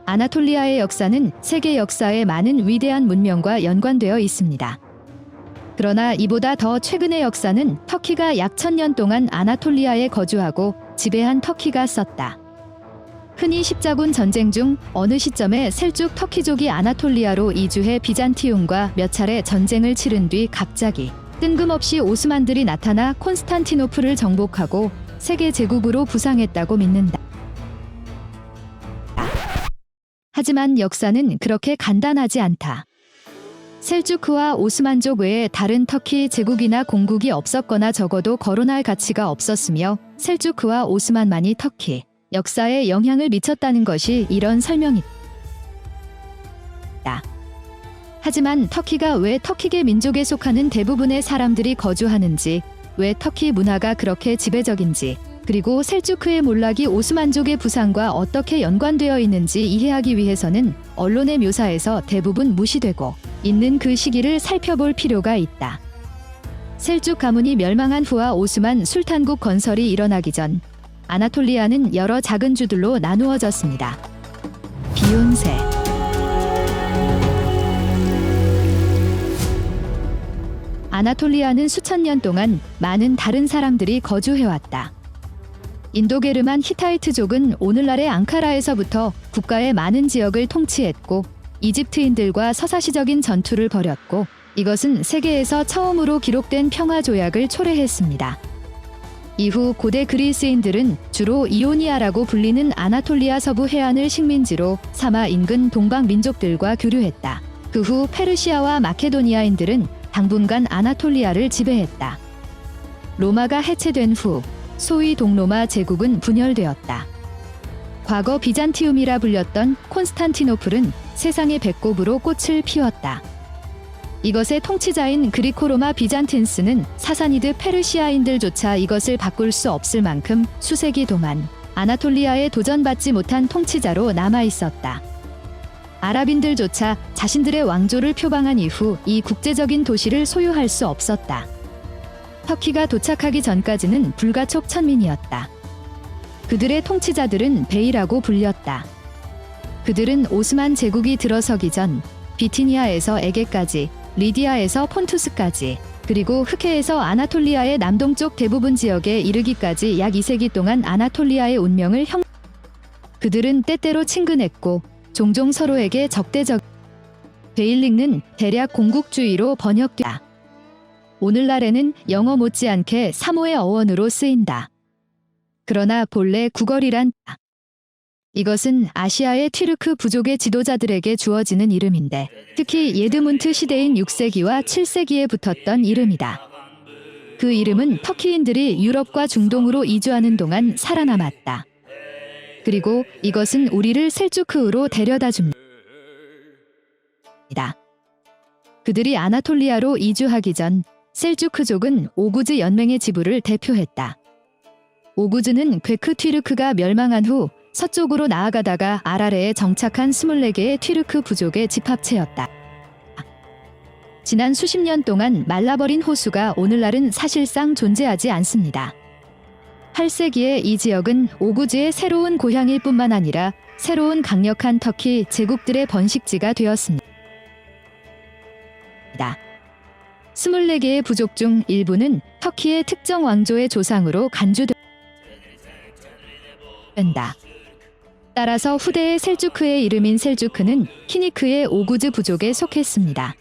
아나톨리아의 역사는 세계 역사의 많은 위대한 문명과 연관되어 있습니다. 그러나 이보다 더 최근의 역사는 터키가 약 1000년 동안 아나톨리아에 거주하고 지배한 터키가 썼다. 흔히 십자군 전쟁 중 어느 시점에 셀쭉 터키족이 아나톨리아로 이주해 비잔티움과 몇 차례 전쟁을 치른 뒤 갑자기 뜬금없이 오스만들이 나타나 콘스탄티노플을 정복하고 세계 제국으로 부상했다고 믿는다. 하지만 역사는 그렇게 간단하지 않다. 셀주크와 오스만족 외에 다른 터키 제국이나 공국이 없었거나 적어도 거론할 가치가 없었으며 셀주크와 오스만만이 터키 역사에 영향을 미쳤다는 것이 이런 설명이다. 하지만 터키가 왜 터키계 민족에 속하는 대부분의 사람들이 거주하는지, 왜 터키 문화가 그렇게 지배적인지, 그리고 셀주크의 몰락이 오스만족의 부상과 어떻게 연관되어 있는지 이해하기 위해서는 언론의 묘사에서 대부분 무시되고 있는 그 시기를 살펴볼 필요가 있다. 셀쭉 가문이 멸망한 후와 오스만 술탄국 건설이 일어나기 전 아나톨리아는 여러 작은 주들로 나누어졌습니다. 비욘세 아나톨리아는 수천 년 동안 많은 다른 사람들이 거주해왔다. 인도게르만 히타이트족은 오늘날의 앙카라에서부터 국가의 많은 지역을 통치했고 이집트인들과 서사시적인 전투를 벌였고 이것은 세계에서 처음으로 기록된 평화조약을 초래했습니다. 이후 고대 그리스인들은 주로 이오니아라고 불리는 아나톨리아 서부 해안을 식민지로 삼아 인근 동방 민족들과 교류했다. 그 후 페르시아와 마케도니아인들은 당분간 아나톨리아를 지배했다. 로마가 해체된 후 소위 동로마 제국은 분열되었다. 과거 비잔티움이라 불렸던 콘스탄티노플은 세상의 배꼽으로 꽃을 피웠다. 이것의 통치자인 그리코로마 비잔틴스는 사사니드 페르시아인들조차 이것을 바꿀 수 없을 만큼 수세기 동안 아나톨리아에 도전받지 못한 통치자로 남아있었다. 아랍인들조차 자신들의 왕조를 표방한 이후 이 국제적인 도시를 소유할 수 없었다. 터키가 도착하기 전까지는 불가촉 천민이었다. 그들의 통치자들은 베이라고 불렸다. 그들은 오스만 제국이 들어서기 전 비티니아에서 에게까지, 리디아에서 폰투스까지, 그리고 흑해에서 아나톨리아의 남동쪽 대부분 지역에 이르기까지 약 2세기 동안 아나톨리아의 운명을 그들은 때때로 친근했고 종종 서로에게 적대적. 베일릭는 대략 공국주의로 번역되다. 오늘날에는 영어 못지않게 사모의 어원으로 쓰인다. 그러나 본래 구걸이란 이것은 아시아의 튀르크 부족의 지도자들에게 주어지는 이름인데 특히 예드문트 시대인 6세기와 7세기에 붙었던 이름이다. 그 이름은 터키인들이 유럽과 중동으로 이주하는 동안 살아남았다. 그리고 이것은 우리를 셀주크으로 데려다 줍니다. 그들이 아나톨리아로 이주하기 전 셀주크족은 오구즈 연맹의 지부를 대표했다. 오구즈는 괴크 튀르크가 멸망한 후 서쪽으로 나아가다가 아라레에 정착한 24개의 튀르크 부족의 집합체였다. 지난 수십 년 동안 말라버린 호수가 오늘날은 사실상 존재하지 않습니다. 8세기에 이 지역은 오구즈의 새로운 고향일 뿐만 아니라 새로운 강력한 터키 제국들의 번식지가 되었습니다. 24개의 부족 중 일부는 터키의 특정 왕조의 조상으로 간주된다. 따라서 후대의 셀주크의 이름인 셀주크는 키니크의 오구즈 부족에 속했습니다.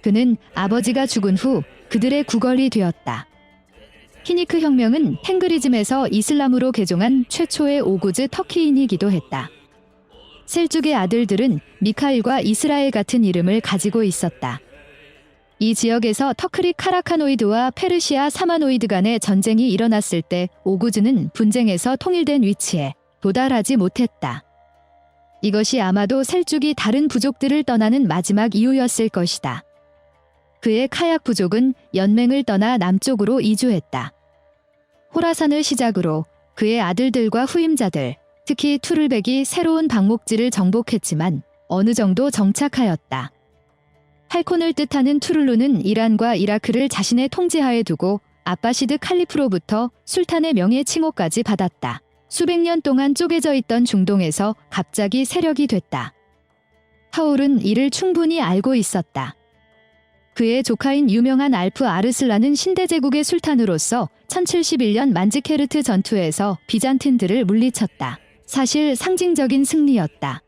그는 아버지가 죽은 후 그들의 국왕이 되었다. 키니크 혁명은 탱그리즘에서 이슬람으로 개종한 최초의 오구즈 터키인이기도 했다. 셀죽의 아들들은 미카일과 이스라엘 같은 이름을 가지고 있었다. 이 지역에서 터크리 카라카노이드와 페르시아 사마노이드 간의 전쟁이 일어났을 때 오구즈는 분쟁에서 통일된 위치에 도달하지 못했다. 이것이 아마도 셀죽이 다른 부족들을 떠나는 마지막 이유였을 것이다. 그의 카약 부족은 연맹을 떠나 남쪽으로 이주했다. 호라산을 시작으로 그의 아들들과 후임자들, 특히 투르백이 새로운 방목지를 정복했지만 어느 정도 정착하였다. 할콘을 뜻하는 투룰루는 이란과 이라크를 자신의 통제하에 두고 아바시드 칼리프로부터 술탄의 명예 칭호까지 받았다. 수백 년 동안 쪼개져 있던 중동에서 갑자기 세력이 됐다. 타울은 이를 충분히 알고 있었다. 그의 조카인 유명한 알프 아르슬란은 신대제국의 술탄으로서 1071년 만지케르트 전투에서 비잔틴들을 물리쳤다. 사실 상징적인 승리였다.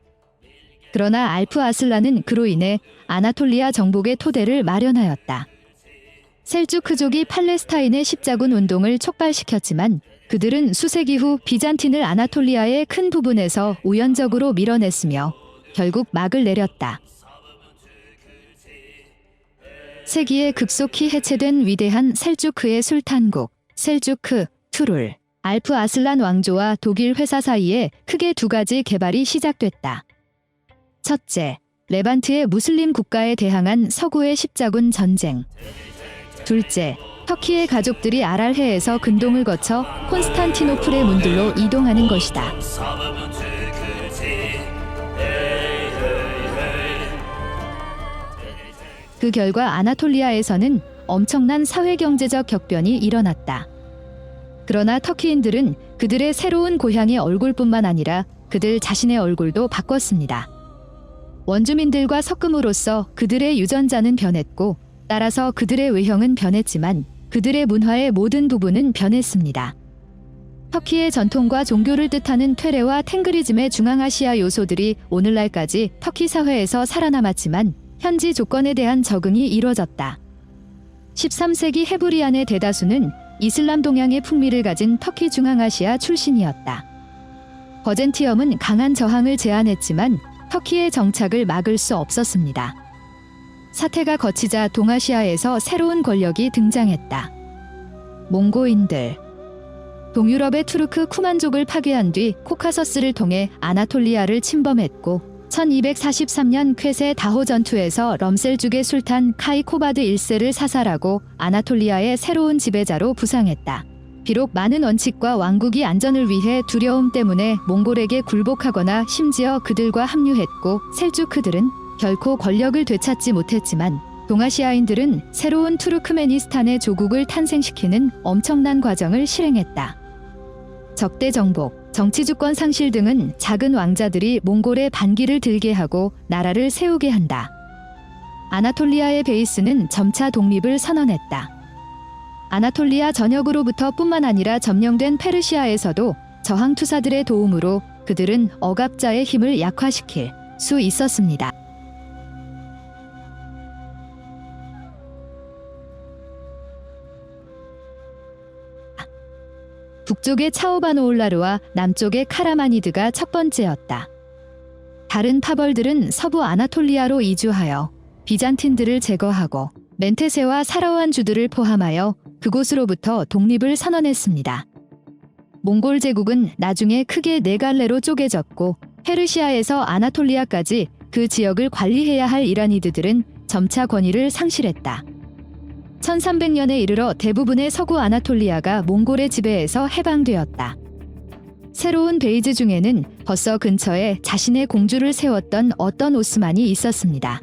그러나 알프 아슬란은 그로 인해 아나톨리아 정복의 토대를 마련하였다. 셀주크족이 팔레스타인의 십자군 운동을 촉발시켰지만 그들은 수세기 후 비잔틴을 아나톨리아의 큰 부분에서 우연적으로 밀어냈으며 결국 막을 내렸다. 세기에 급속히 해체된 위대한 셀주크의 술탄국, 셀주크, 투룰, 알프 아슬란 왕조와 독일 회사 사이에 크게 두 가지 개발이 시작됐다. 첫째, 레반트의 무슬림 국가에 대항한 서구의 십자군 전쟁. 둘째, 터키의 가족들이 아랄해에서 근동을 거쳐 콘스탄티노플의 문들로 이동하는 것이다. 그 결과 아나톨리아에서는 엄청난 사회경제적 격변이 일어났다. 그러나 터키인들은 그들의 새로운 고향의 얼굴뿐만 아니라 그들 자신의 얼굴도 바꿨습니다. 원주민들과 섞음으로써 그들의 유전자는 변했고 따라서 그들의 외형은 변했지만 그들의 문화의 모든 부분은 변했습니다. 터키의 전통과 종교를 뜻하는 퇴레와 탱그리즘의 중앙아시아 요소들이 오늘날까지 터키 사회에서 살아남았지만 현지 조건에 대한 적응이 이뤄졌다. 13세기 헤브리안의 대다수는 이슬람 동양의 풍미를 가진 터키 중앙아시아 출신이었다. 버젠티엄은 강한 저항을 제안했지만 터키의 정착을 막을 수 없었습니다. 사태가 거치자 동아시아에서 새로운 권력이 등장했다. 몽고인들. 동유럽의 투르크 쿠만족을 파괴한 뒤 코카서스를 통해 아나톨리아를 침범했고 1243년 쾌세 다호 전투에서 럼셀죽의 술탄 카이코바드 1세를 사살하고 아나톨리아의 새로운 지배자로 부상했다. 비록 많은 원칙과 왕국이 안전을 위해 두려움 때문에 몽골에게 굴복하거나 심지어 그들과 합류했고 셀주크들은 결코 권력을 되찾지 못했지만 동아시아인들은 새로운 투르크메니스탄의 조국을 탄생시키는 엄청난 과정을 실행했다. 적대 정복, 정치 주권 상실 등은 작은 왕자들이 몽골의 반기를 들게 하고 나라를 세우게 한다. 아나톨리아의 베이스는 점차 독립을 선언했다. 아나톨리아 전역으로부터 뿐만 아니라 점령된 페르시아에서도 저항 투사들의 도움으로 그들은 억압자의 힘을 약화시킬 수 있었습니다. 북쪽의 차오바노올라르와 남쪽의 카라마니드가 첫 번째였다. 다른 파벌들은 서부 아나톨리아로 이주하여 비잔틴들을 제거하고 멘테세와 사라완 주들을 포함하여 그곳으로부터 독립을 선언했습니다. 몽골 제국은 나중에 크게 네 갈래로 쪼개졌고 페르시아에서 아나톨리아까지 그 지역을 관리해야 할 이라니드들은 점차 권위를 상실했다. 1300년에 이르러 대부분의 서구 아나톨리아가 몽골의 지배에서 해방되었다. 새로운 베이즈 중에는 버서 근처에 자신의 공주를 세웠던 어떤 오스만이 있었습니다.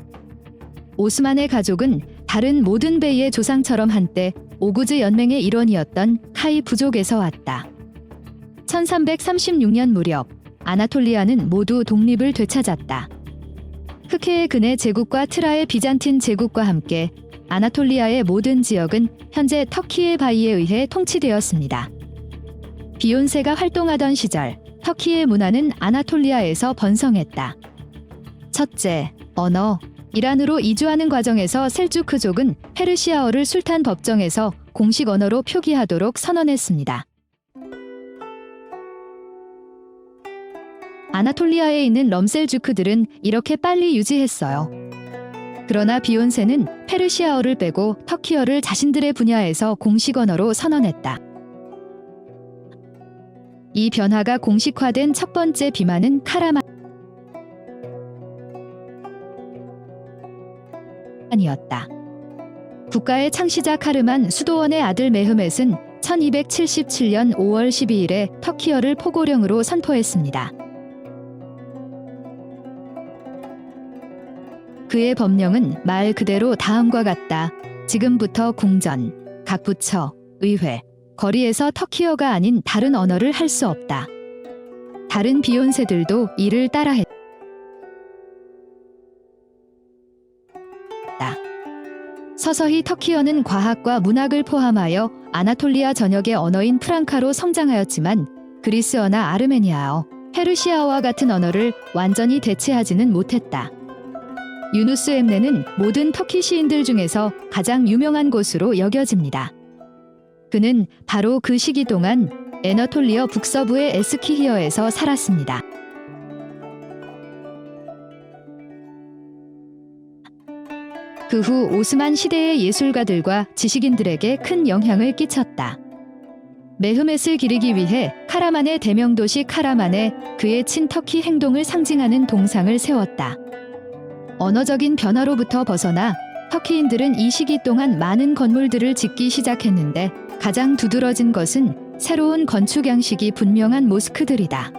오스만의 가족은 다른 모든 베이의 조상처럼 한때 오구즈 연맹의 일원이었던 카이 부족에서 왔다. 1336년 무렵 아나톨리아는 모두 독립을 되찾았다. 흑해의 근해 제국과 트라의 비잔틴 제국과 함께 아나톨리아의 모든 지역은 현재 터키의 바이에 의해 통치되었습니다. 비욘세가 활동하던 시절 터키의 문화는 아나톨리아에서 번성했다. 첫째, 언어. 이란으로 이주하는 과정에서 셀주크족은 페르시아어를 술탄 법정에서 공식 언어로 표기하도록 선언했습니다. 아나톨리아에 있는 럼셀주크들은 이렇게 빨리 유지했어요. 그러나 비욘세는 페르시아어를 빼고 터키어를 자신들의 분야에서 공식 언어로 선언했다. 이 변화가 공식화된 첫 번째 비만은 카라만이었다. 국가의 창시자 카르만 수도원의 아들 메흐멧은 1277년 5월 12일에 터키어를 포고령으로 선포했습니다. 그의 법령은 말 그대로 다음과 같다. 지금부터 궁전, 각 부처, 의회, 거리에서 터키어가 아닌 다른 언어를 할 수 없다. 다른 비욘세들도 이를 따라했다. 서서히 터키어는 과학과 문학을 포함하여 아나톨리아 전역의 언어인 프랑카로 성장하였지만 그리스어나 아르메니아어, 페르시아어와 같은 언어를 완전히 대체하지는 못했다. 유누스 엠레는 모든 터키 시인들 중에서 가장 유명한 곳으로 여겨집니다. 그는 바로 그 시기 동안 애너톨리아 북서부의 에스키히어에서 살았습니다. 그 후 오스만 시대의 예술가들과 지식인들에게 큰 영향을 끼쳤다. 메흐멧을 기리기 위해 카라만의 대명도시 카라만에 그의 친터키 행동을 상징하는 동상을 세웠다. 언어적인 변화로부터 벗어나 터키인들은 이 시기 동안 많은 건물들을 짓기 시작했는데 가장 두드러진 것은 새로운 건축 양식이 분명한 모스크들이다.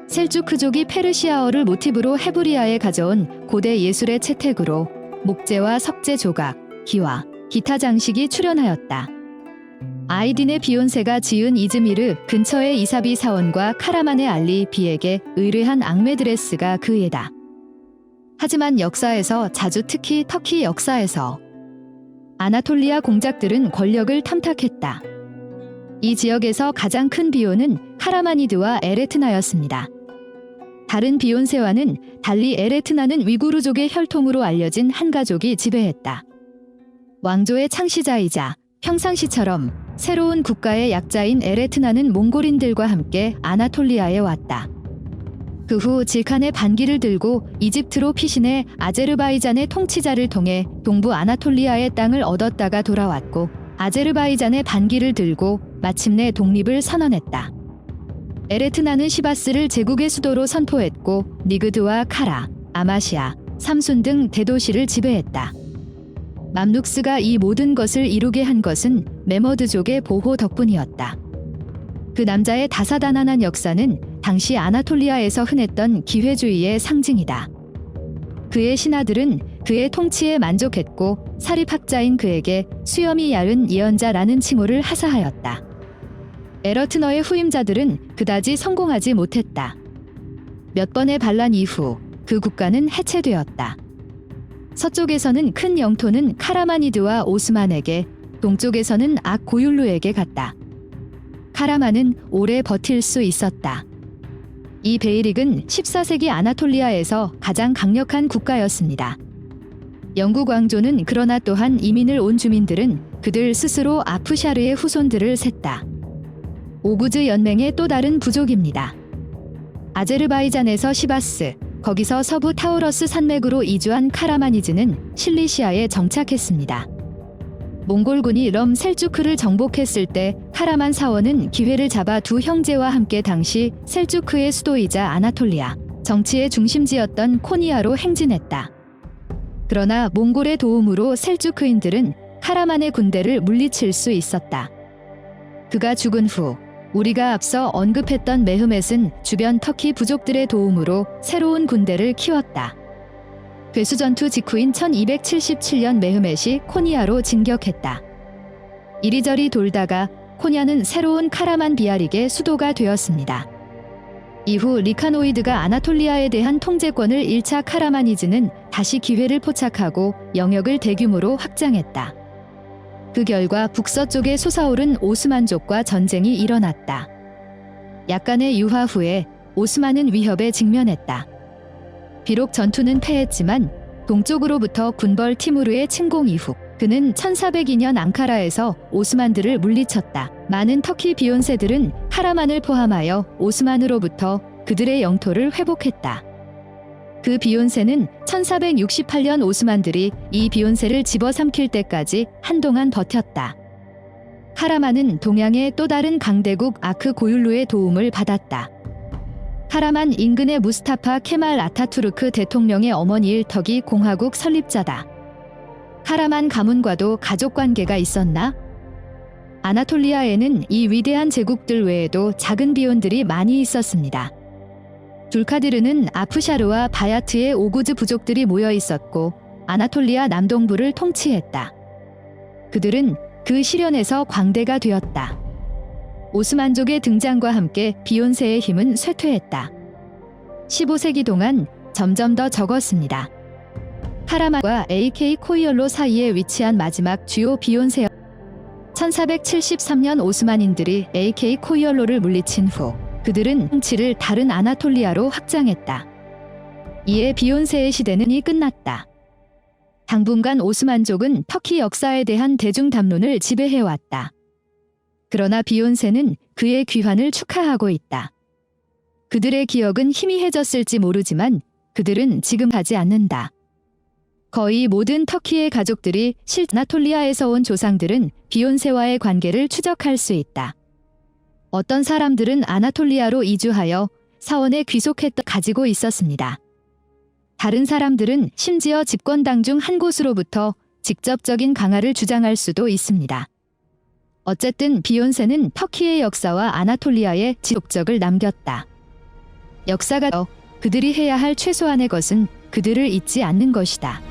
셀주크족이 페르시아어를 모티브로 헤브리아에 가져온 고대 예술의 채택으로 목재와 석재 조각, 기와 기타 장식이 출현하였다. 아이딘의 비욘세가 지은 이즈미르 근처의 이사비 사원과 카라만의 알리 비에게 의뢰한 앙메 드레스가 그 예다. 하지만 역사에서 자주 특히 터키 역사에서 아나톨리아 공작들은 권력을 탐탁했다. 이 지역에서 가장 큰 비온은 카라마니드와 에레트나였습니다. 다른 비욘세와는 달리 에레트나는 위구르족의 혈통으로 알려진 한 가족이 지배했다. 왕조의 창시자이자 평상시처럼 새로운 국가의 약자인 에레트나는 몽골인들과 함께 아나톨리아에 왔다. 그 후 질칸의 반기를 들고 이집트로 피신해 아제르바이잔의 통치자를 통해 동부 아나톨리아의 땅을 얻었다가 돌아왔고 아제르바이잔의 반기를 들고 마침내 독립을 선언했다. 에레트나는 시바스를 제국의 수도로 선포했고 니그드와 카라, 아마시아, 삼순 등 대도시를 지배했다. 맘룩스가 이 모든 것을 이루게 한 것은 메머드족의 보호 덕분이었다. 그 남자의 다사다난한 역사는 당시 아나톨리아에서 흔했던 기회주의의 상징이다. 그의 신하들은 그의 통치에 만족했고 사립학자인 그에게 수염이 얇은 예언자라는 칭호를 하사하였다. 에러트너의 후임자들은 그다지 성공하지 못했다. 몇 번의 반란 이후 그 국가는 해체되었다. 서쪽에서는 큰 영토는 카라마니드와 오스만에게, 동쪽에서는 악 고율루에게 갔다. 카라만은 오래 버틸 수 있었다. 이 베이릭은 14세기 아나톨리아에서 가장 강력한 국가였습니다. 영국 왕조는 그러나 또한 이민을 온 주민들은 그들 스스로 아프샤르의 후손들을 셌다. 오구즈 연맹의 또 다른 부족입니다. 아제르바이잔에서 시바스, 거기서 서부 타우러스 산맥으로 이주한 카라마니즈는 실리시아에 정착했습니다. 몽골군이 럼 셀주크를 정복했을 때 카라만 사원은 기회를 잡아 두 형제와 함께 당시 셀주크의 수도이자 아나톨리아, 정치의 중심지였던 코니아로 행진했다. 그러나 몽골의 도움으로 셀주크인들은 카라만의 군대를 물리칠 수 있었다. 그가 죽은 후 우리가 앞서 언급했던 메흐멧은 주변 터키 부족들의 도움으로 새로운 군대를 키웠다. 괴수전투 직후인 1277년 메흐멧이 코니아로 진격했다. 이리저리 돌다가 코냐는 새로운 카라만 비아릭의 수도가 되었습니다. 이후 리카노이드가 아나톨리아에 대한 통제권을 1차 카라마니즈는 다시 기회를 포착하고 영역을 대규모로 확장했다. 그 결과 북서쪽에 솟아오른 오스만족과 전쟁이 일어났다. 약간의 유화 후에 오스만은 위협에 직면했다. 비록 전투는 패했지만 동쪽으로부터 군벌 티무르의 침공 이후 그는 1402년 앙카라에서 오스만들을 물리쳤다. 많은 터키 비욘세들은 카라만을 포함하여 오스만으로부터 그들의 영토를 회복했다. 그 비욘세는 1468년 오스만들이 이 비욘세를 집어삼킬 때까지 한동안 버텼다. 카라만은 동양의 또 다른 강대국 아크 고율루의 도움을 받았다. 카라만 인근의 무스타파 케말 아타투르크 대통령의 어머니일 터키 공화국 설립자다. 카라만 가문과도 가족관계가 있었나? 아나톨리아에는 이 위대한 제국들 외에도 작은 비온들이 많이 있었습니다. 둘카디르는 아프샤르와 바야트의 오구즈 부족들이 모여 있었고 아나톨리아 남동부를 통치했다. 그들은 그 시련에서 광대가 되었다. 오스만족의 등장과 함께 비욘세의 힘은 쇠퇴했다. 15세기 동안 점점 더 적었습니다. 카라만과 AK 코이얼로 사이에 위치한 마지막 주요 비욘세 1473년 오스만인들이 AK 코이얼로를 물리친 후 그들은 통치를 다른 아나톨리아로 확장했다. 이에 비욘세의 시대는 끝났다. 당분간 오스만족은 터키 역사에 대한 대중 담론을 지배해왔다. 그러나 비욘세는 그의 귀환을 축하하고 있다. 그들의 기억은 희미해졌을지 모르지만 그들은 지금 가지 않는다. 거의 모든 터키의 가족들이 실제 아나톨리아에서 온 조상들은 비욘세와의 관계를 추적할 수 있다. 어떤 사람들은 아나톨리아로 이주하여 사원에 귀속했던 가지고 있었습니다. 다른 사람들은 심지어 집권당 중 한 곳으로부터 직접적인 강화를 주장할 수도 있습니다. 어쨌든 비욘세는 터키의 역사와 아나톨리아의 지속적을 남겼다. 역사가 그들이 해야 할 최소한의 것은 그들을 잊지 않는 것이다.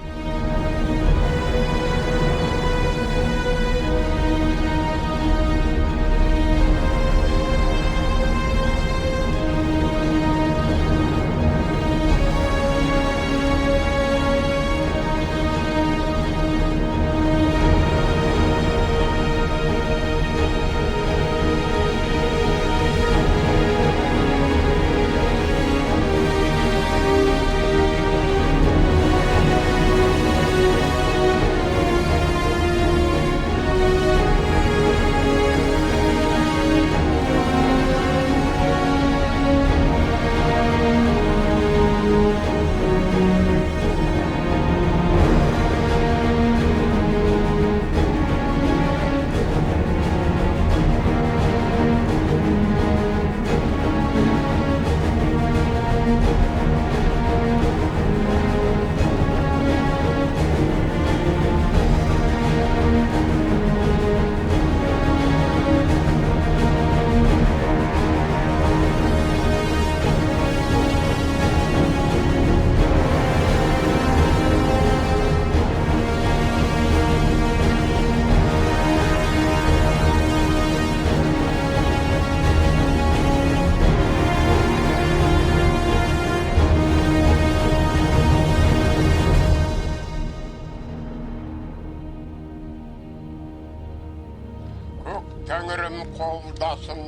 Tengrim kovdasın,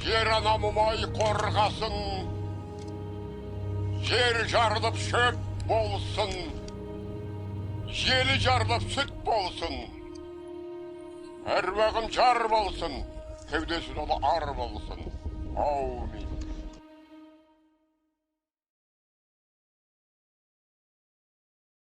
yer anamımay korgasın, yer jarılıp şöp bolsun, yeli jarılıp süt bolsun, her bağım jar bolsun, kevdesi dolu ar bolsun. Amin.